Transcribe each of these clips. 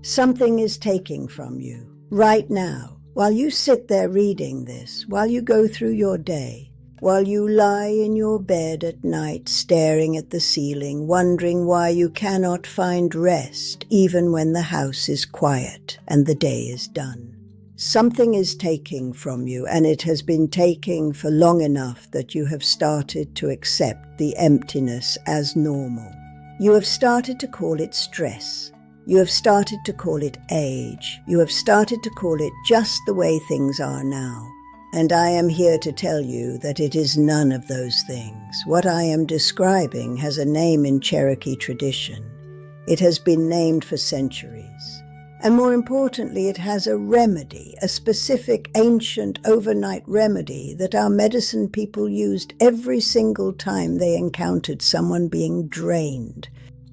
Something is taking from you right now, while you sit there reading this, while you go through your day, while you lie in your bed at night staring at the ceiling, wondering why you cannot find rest even when the house is quiet and the day is done. Something is taking from you, and it has been taking for long enough that you have started to accept the emptiness as normal. You have started to call it stress. You have started to call it age. You have started to call it just the way things are now. And I am here to tell you that it is none of those things. What I am describing has a name in Cherokee tradition. It has been named for centuries. And more importantly, it has a remedy, a specific ancient overnight remedy that our medicine people used every single time they encountered someone being drained.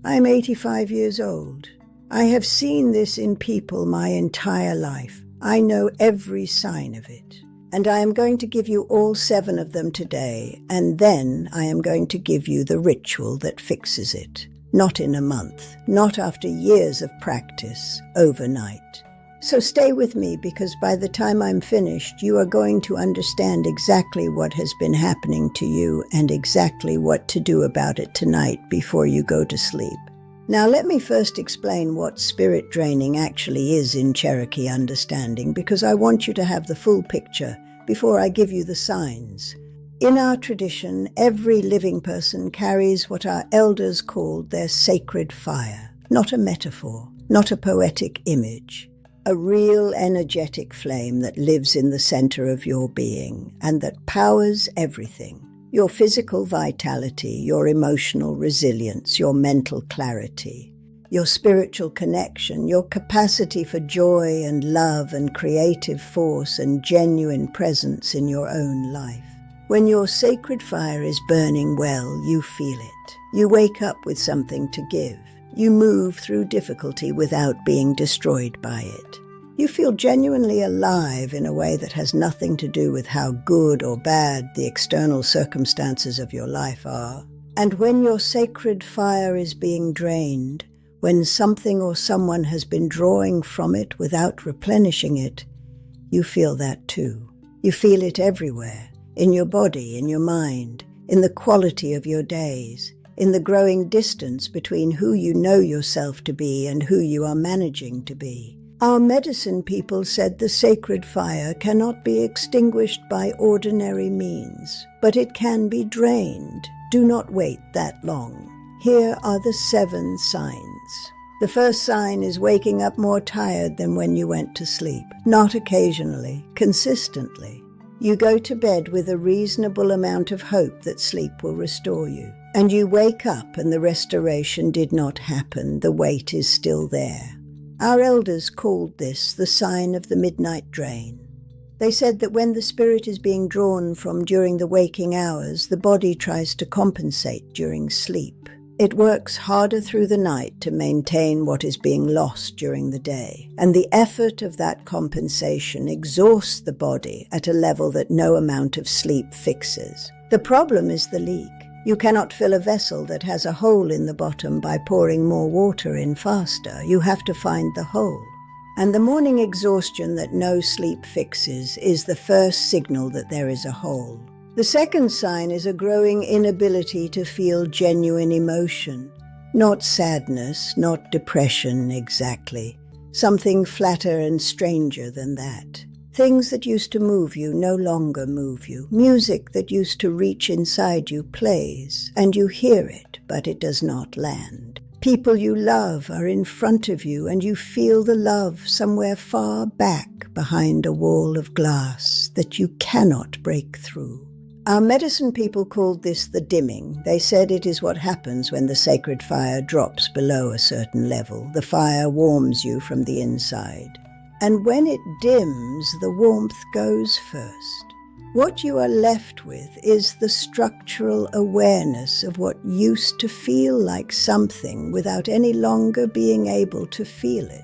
I am 85 years old. I have seen this in people my entire life. I know every sign of it. And I am going to give you all 7 of them today, and then I am going to give you the ritual that fixes it. Not in a month, not after years of practice, overnight. So stay with me, because by the time I'm finished, you are going to understand exactly what has been happening to you and exactly what to do about it tonight before you go to sleep. Now let me first explain what spirit draining actually is in Cherokee understanding, because I want you to have the full picture before I give you the signs. In our tradition, every living person carries what our elders called their sacred fire, not a metaphor, not a poetic image, a real energetic flame that lives in the center of your being and that powers everything. Your physical vitality, your emotional resilience, your mental clarity, your spiritual connection, your capacity for joy and love and creative force and genuine presence in your own life. When your sacred fire is burning well, you feel it. You wake up with something to give. You move through difficulty without being destroyed by it. You feel genuinely alive in a way that has nothing to do with how good or bad the external circumstances of your life are. And when your sacred fire is being drained, when something or someone has been drawing from it without replenishing it, you feel that too. You feel it everywhere. In your body, in your mind, in the quality of your days, in the growing distance between who you know yourself to be and who you are managing to be. Our medicine people said the sacred fire cannot be extinguished by ordinary means, but it can be drained. Do not wait that long. Here are the 7 signs. The first sign is waking up more tired than when you went to sleep. Not occasionally, consistently. You go to bed with a reasonable amount of hope that sleep will restore you. And you wake up and the restoration did not happen. The weight is still there. Our elders called this the sign of the midnight drain. They said that when the spirit is being drawn from during the waking hours, the body tries to compensate during sleep. It works harder through the night to maintain what is being lost during the day, and the effort of that compensation exhausts the body at a level that no amount of sleep fixes. The problem is the leak. You cannot fill a vessel that has a hole in the bottom by pouring more water in faster. You have to find the hole. And the morning exhaustion that no sleep fixes is the first signal that there is a hole. The second sign is a growing inability to feel genuine emotion. Not sadness, not depression exactly. Something flatter and stranger than that. Things that used to move you no longer move you. Music that used to reach inside you plays, and you hear it, but it does not land. People you love are in front of you, and you feel the love somewhere far back behind a wall of glass that you cannot break through. Our medicine people called this the dimming. They said it is what happens when the sacred fire drops below a certain level. The fire warms you from the inside. And when it dims, the warmth goes first. What you are left with is the structural awareness of what used to feel like something without any longer being able to feel it.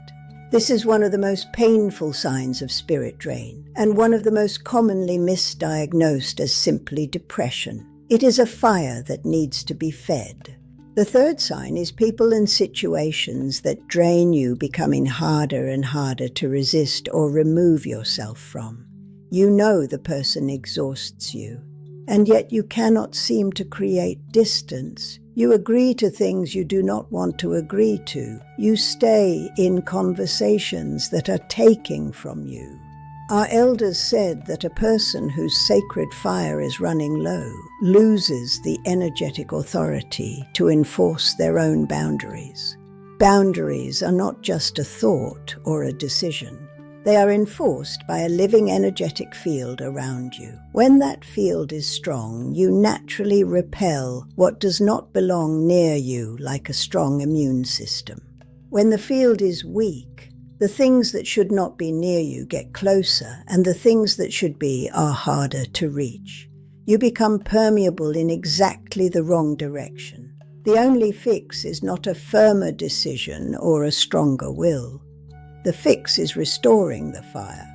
This is one of the most painful signs of spirit drain, and one of the most commonly misdiagnosed as simply depression. It is a fire that needs to be fed. The third sign is people and situations that drain you becoming harder and harder to resist or remove yourself from. You know the person exhausts you, and yet you cannot seem to create distance. You agree to things you do not want to agree to. You stay in conversations that are taking from you. Our elders said that a person whose sacred fire is running low loses the energetic authority to enforce their own boundaries. Boundaries are not just a thought or a decision. They are enforced by a living energetic field around you. When that field is strong, you naturally repel what does not belong near you like a strong immune system. When the field is weak, the things that should not be near you get closer, and the things that should be are harder to reach. You become permeable in exactly the wrong direction. The only fix is not a firmer decision or a stronger will. The fix is restoring the fire.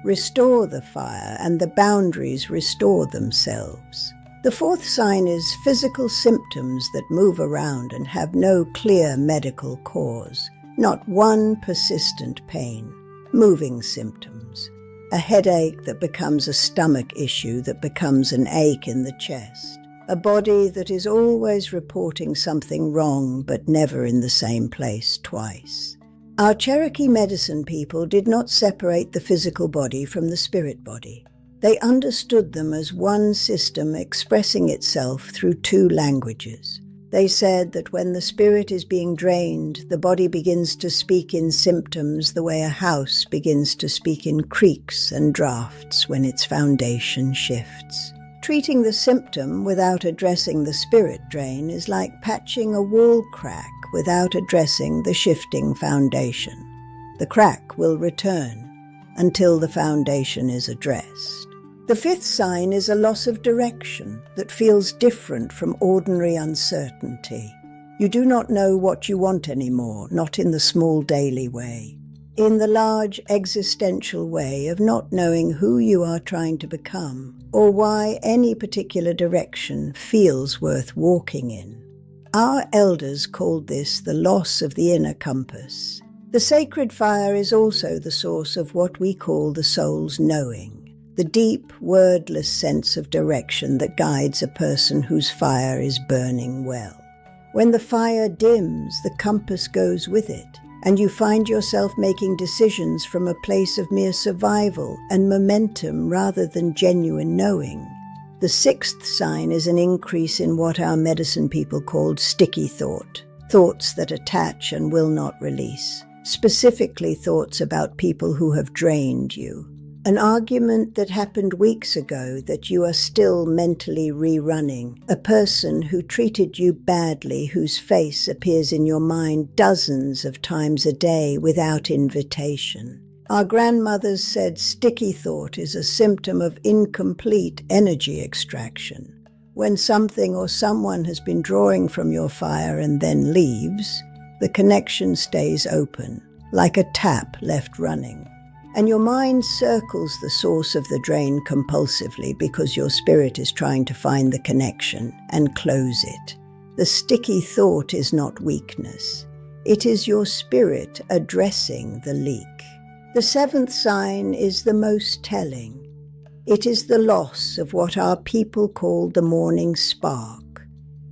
Restore the fire, and the boundaries restore themselves. The fourth sign is physical symptoms that move around and have no clear medical cause. Not one persistent pain, moving symptoms. A headache that becomes a stomach issue that becomes an ache in the chest. A body that is always reporting something wrong but never in the same place twice. Our Cherokee medicine people did not separate the physical body from the spirit body. They understood them as one system expressing itself through two languages. They said that when the spirit is being drained, the body begins to speak in symptoms the way a house begins to speak in creaks and drafts when its foundation shifts. Treating the symptom without addressing the spirit drain is like patching a wall crack without addressing the shifting foundation. The crack will return until the foundation is addressed. The fifth sign is a loss of direction that feels different from ordinary uncertainty. You do not know what you want anymore, not in the small daily way. In the large existential way of not knowing who you are trying to become, or why any particular direction feels worth walking in. Our elders called this the loss of the inner compass. The sacred fire is also the source of what we call the soul's knowing. The deep, wordless sense of direction that guides a person whose fire is burning well. When the fire dims, the compass goes with it, and you find yourself making decisions from a place of mere survival and momentum rather than genuine knowing. The sixth sign is an increase in what our medicine people called sticky thought, thoughts that attach and will not release, specifically thoughts about people who have drained you. An argument that happened weeks ago that you are still mentally rerunning. A person who treated you badly, whose face appears in your mind dozens of times a day without invitation. Our grandmothers said sticky thought is a symptom of incomplete energy extraction. When something or someone has been drawing from your fire and then leaves, the connection stays open, like a tap left running. And your mind circles the source of the drain compulsively because your spirit is trying to find the connection and close it. The sticky thought is not weakness. It is your spirit addressing the leak. The seventh sign is the most telling. It is the loss of what our people call the morning spark.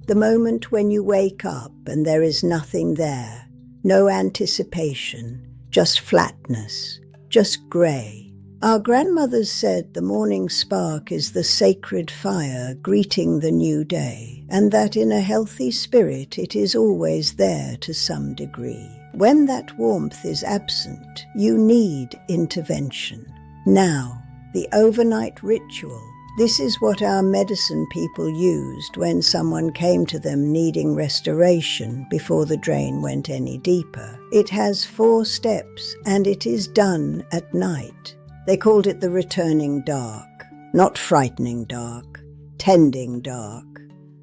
The moment when you wake up and there is nothing there, no anticipation, just flatness. Just grey. Our grandmothers said the morning spark is the sacred fire greeting the new day, and that in a healthy spirit it is always there to some degree. When that warmth is absent, you need intervention. Now, the overnight ritual. This is what our medicine people used when someone came to them needing restoration before the drain went any deeper. It has 4 steps, and it is done at night. They called it the returning dark, not frightening dark, tending dark,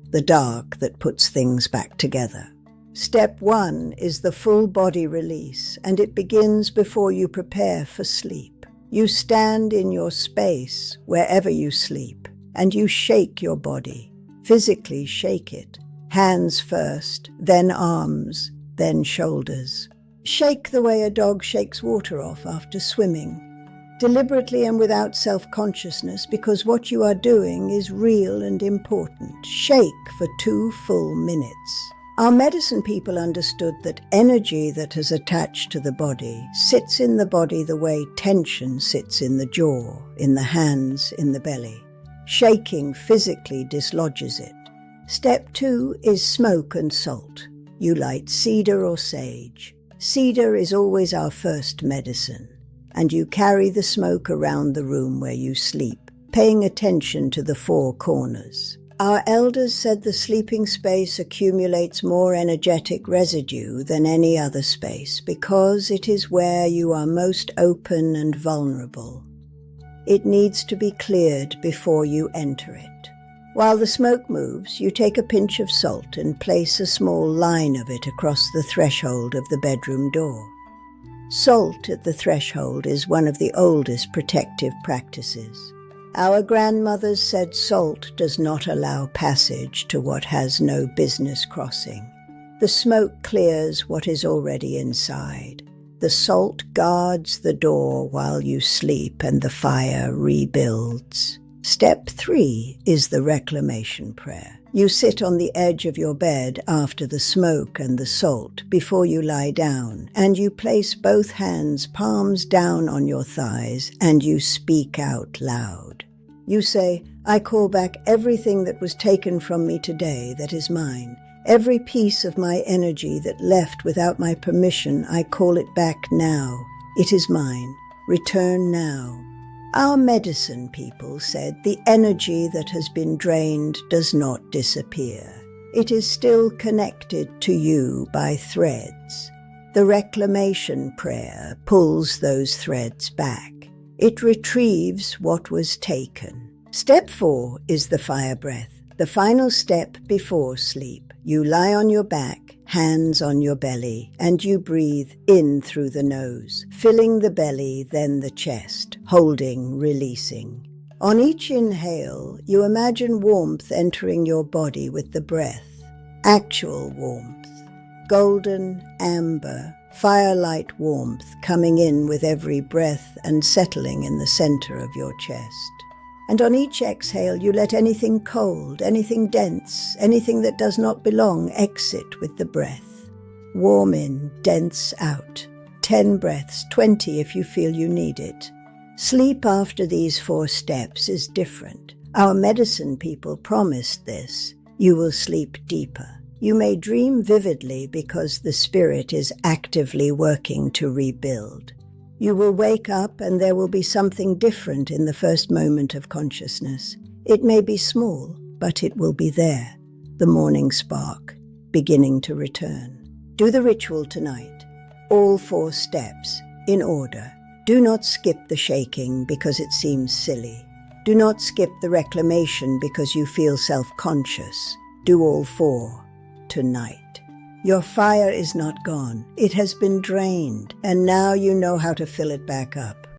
the dark that puts things back together. Step 1 is the full body release, and it begins before you prepare for sleep. You stand in your space, wherever you sleep, and you shake your body, physically shake it. Hands first, then arms, then shoulders. Shake the way a dog shakes water off after swimming, deliberately and without self-consciousness, because what you are doing is real and important. Shake for 2 full minutes. Our medicine people understood that energy that has attached to the body sits in the body the way tension sits in the jaw, in the hands, in the belly. Shaking physically dislodges it. Step 2 is smoke and salt. You light cedar or sage. Cedar is always our first medicine, and you carry the smoke around the room where you sleep, paying attention to the 4 corners. Our elders said the sleeping space accumulates more energetic residue than any other space because it is where you are most open and vulnerable. It needs to be cleared before you enter it. While the smoke moves, you take a pinch of salt and place a small line of it across the threshold of the bedroom door. Salt at the threshold is one of the oldest protective practices. Our grandmothers said salt does not allow passage to what has no business crossing. The smoke clears what is already inside. The salt guards the door while you sleep and the fire rebuilds. Step 3 is the reclamation prayer. You sit on the edge of your bed after the smoke and the salt before you lie down, and you place both hands palms down on your thighs and you speak out loud. You say, I call back everything that was taken from me today that is mine. Every piece of my energy that left without my permission, I call it back now. It is mine. Return now. Our medicine people said the energy that has been drained does not disappear. It is still connected to you by threads. The reclamation prayer pulls those threads back. It retrieves what was taken. Step 4 is the fire breath, the final step before sleep. You lie on your back, hands on your belly, and you breathe in through the nose, filling the belly, then the chest, holding, releasing. On each inhale, you imagine warmth entering your body with the breath, actual warmth, golden, amber, firelight warmth coming in with every breath and settling in the center of your chest. And on each exhale, you let anything cold, anything dense, anything that does not belong exit with the breath. Warm in, dense out. 10 breaths, 20 if you feel you need it. Sleep after these 4 steps is different. Our medicine people promised this. You will sleep deeper. You may dream vividly because the spirit is actively working to rebuild. You will wake up and there will be something different in the first moment of consciousness. It may be small, but it will be there, the morning spark, beginning to return. Do the ritual tonight, all 4 steps, in order. Do not skip the shaking because it seems silly. Do not skip the reclamation because you feel self-conscious. Do all 4 tonight. Your fire is not gone. It has been drained, and now you know how to fill it back up.